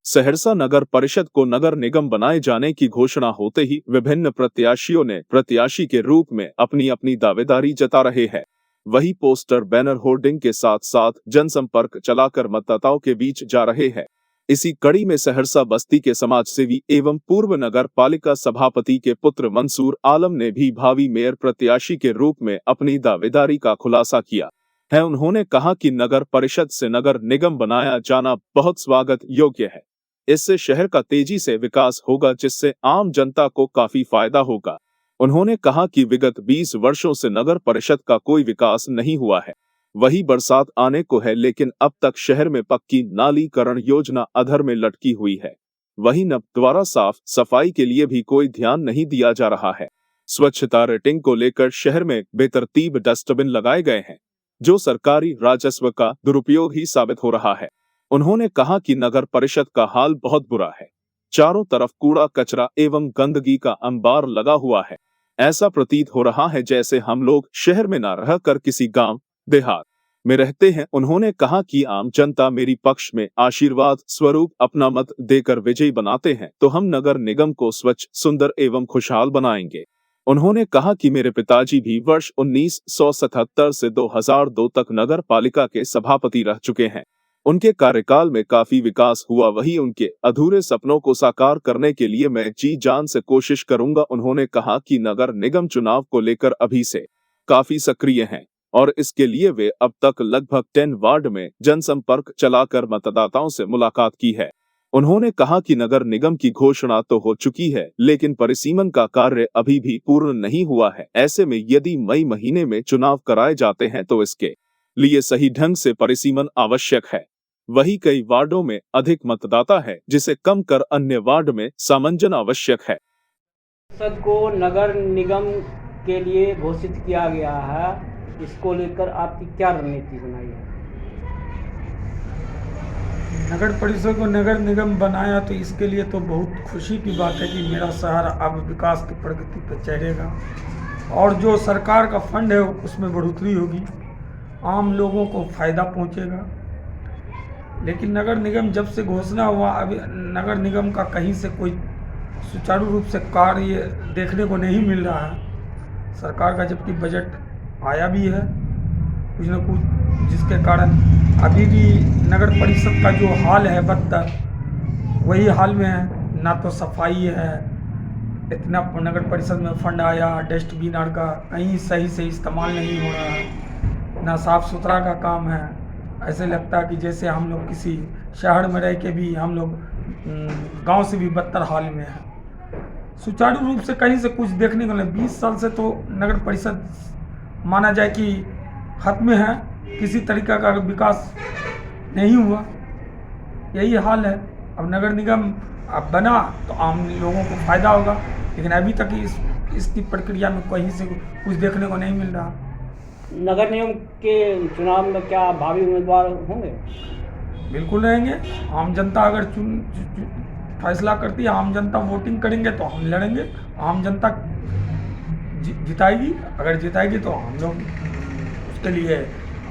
सहरसा नगर परिषद को नगर निगम बनाए जाने की घोषणा होते ही विभिन्न प्रत्याशियों ने प्रत्याशी के रूप में अपनी अपनी दावेदारी जता रहे हैं। वही पोस्टर, बैनर, होर्डिंग के साथ साथ जनसंपर्क चलाकर मतदाताओं के बीच जा रहे हैं। इसी कड़ी में सहरसा बस्ती के समाजसेवी एवं पूर्व नगर पालिका सभापति के पुत्र मंसूर आलम ने भी भावी मेयर प्रत्याशी के रूप में अपनी दावेदारी का खुलासा किया है। उन्होंने कहा कि नगर परिषद से नगर निगम बनाया जाना बहुत स्वागत योग्य है। इससे शहर का तेजी से विकास होगा, जिससे आम जनता को काफी फायदा होगा। उन्होंने कहा कि विगत 20 वर्षों से नगर परिषद का कोई विकास नहीं हुआ है। वही बरसात आने को है, लेकिन अब तक शहर में पक्की नालीकरण योजना अधर में लटकी हुई है। वही नब द्वारा साफ सफाई के लिए भी कोई ध्यान नहीं दिया जा रहा है। स्वच्छता रेटिंग को लेकर शहर में बेतरतीब डस्टबिन लगाए गए हैं, जो सरकारी राजस्व का दुरुपयोग ही साबित हो रहा है। उन्होंने कहा कि नगर परिषद का हाल बहुत बुरा है। चारों तरफ कूड़ा कचरा एवं गंदगी का अंबार लगा हुआ है। ऐसा प्रतीत हो रहा है जैसे हम लोग शहर में न रहकर किसी गांव देहात में रहते हैं। उन्होंने कहा कि आम जनता मेरी पक्ष में आशीर्वाद स्वरूप अपना मत देकर विजयी बनाते हैं तो हम नगर निगम को स्वच्छ, सुंदर एवं खुशहाल बनाएंगे। उन्होंने कहा कि मेरे पिताजी भी वर्ष 1977 से 2002 तक नगर पालिका के सभापति रह चुके हैं। उनके कार्यकाल में काफी विकास हुआ। वही उनके अधूरे सपनों को साकार करने के लिए मैं जी जान से कोशिश करूंगा। उन्होंने कहा कि नगर निगम चुनाव को लेकर अभी से काफी सक्रिय हैं और इसके लिए वे अब तक लगभग 10 वार्ड में जनसंपर्क चलाकर मतदाताओं से मुलाकात की है। उन्होंने कहा कि नगर निगम की घोषणा तो हो चुकी है, लेकिन परिसीमन का कार्य अभी भी पूर्ण नहीं हुआ है। ऐसे में यदि मई महीने में चुनाव कराए जाते हैं तो इसके लिए सही ढंग से परिसीमन आवश्यक है। वही कई वार्डों में अधिक मतदाता है, जिसे कम कर अन्य वार्ड में सामंजन आवश्यक है। परिषद को नगर निगम के लिए घोषित किया गया है, इसको लेकर आपकी क्या रणनीति बनाई है? नगर परिषद को नगर निगम बनाया तो इसके लिए तो बहुत खुशी की बात है कि मेरा शहर अब विकास की प्रगति पर चढ़ेगा और जो सरकार का फंड है उसमें बढ़ोतरी होगी, आम लोगों को फायदा पहुंचेगा। लेकिन नगर निगम जब से घोषणा हुआ, अभी नगर निगम का कहीं से कोई सुचारू रूप से कार्य देखने को नहीं मिल रहा है। सरकार का जबकि बजट आया भी है कुछ न कुछ, जिसके कारण अभी भी नगर परिषद का जो हाल है बदतर वही हाल में है। ना तो सफाई है, इतना नगर परिषद में फंड आया, डस्टबिन का कहीं सही से इस्तेमाल नहीं हो रहा है, ना साफ सुथरा का काम है। ऐसे लगता है कि जैसे हम लोग किसी शहर में रह के भी हम लोग गांव से भी बदतर हाल में है। सुचारू रूप से कहीं से कुछ देखने को नहीं। 20 साल से तो नगर परिषद माना जाए कि खत्म है, किसी तरीका का विकास नहीं हुआ, यही हाल है। अब नगर निगम अब बना तो आम लोगों को फायदा होगा, लेकिन अभी तक इसकी प्रक्रिया में कहीं से कुछ देखने को नहीं मिल रहा। नगर निगम के चुनाव में क्या भावी उम्मीदवार होंगे? बिल्कुल रहेंगे। आम जनता अगर फैसला करती है, आम जनता वोटिंग करेंगे तो हम लड़ेंगे। आम जनता जिताएगी, अगर जिताएगी तो हम लोग उसके लिए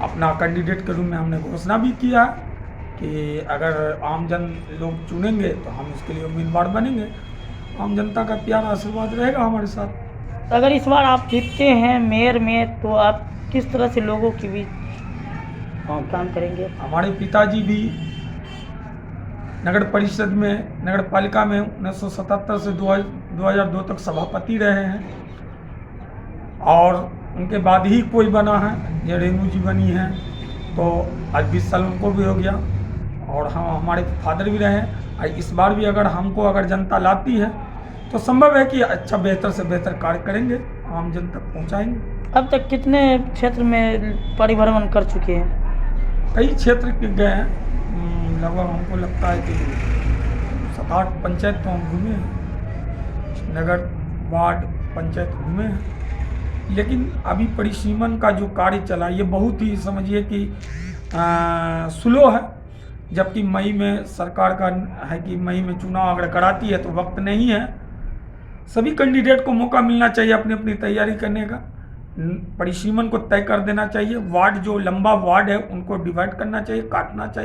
अपना कैंडिडेट के रूप में हमने घोषणा भी किया है कि अगर आम जन लोग चुनेंगे तो हम उसके लिए उम्मीदवार बनेंगे। आम जनता का प्यार आशीर्वाद रहेगा हमारे साथ। अगर इस बार आप जीतते हैं मेयर में तो आप किस तरह से लोगों के बीच काम करेंगे? हमारे पिताजी भी नगर परिषद में, नगर पालिका में 1977 से 2002 तक सभापति रहे हैं और उनके बाद ही कोई बना है। ये रेणु जी बनी है तो आज 20 साल उनको भी हो गया और हम हमारे फादर भी रहे हैं। इस बार भी अगर जनता लाती है तो संभव है कि अच्छा बेहतर से बेहतर कार्य करेंगे, आम जन तक पहुँचाएंगे। अब तक कितने क्षेत्र में परिभ्रमण कर चुके हैं? कई क्षेत्र के गए हैं, लगभग हमको लगता है कि 7-8 पंचायत तो हम घूमे हैं, नगर वार्ड पंचायत घूमे हैं। लेकिन अभी परिसीमन का जो कार्य चला ये बहुत ही समझिए कि स्लो है, जबकि मई में सरकार का है कि मई में चुनाव अगर कराती है तो वक्त नहीं है। सभी कैंडिडेट को मौका मिलना चाहिए अपनी अपनी तैयारी करने का। परिसीमन को तय कर देना चाहिए। वार्ड जो लंबा वार्ड है उनको डिवाइड करना चाहिए, काटना चाहिए।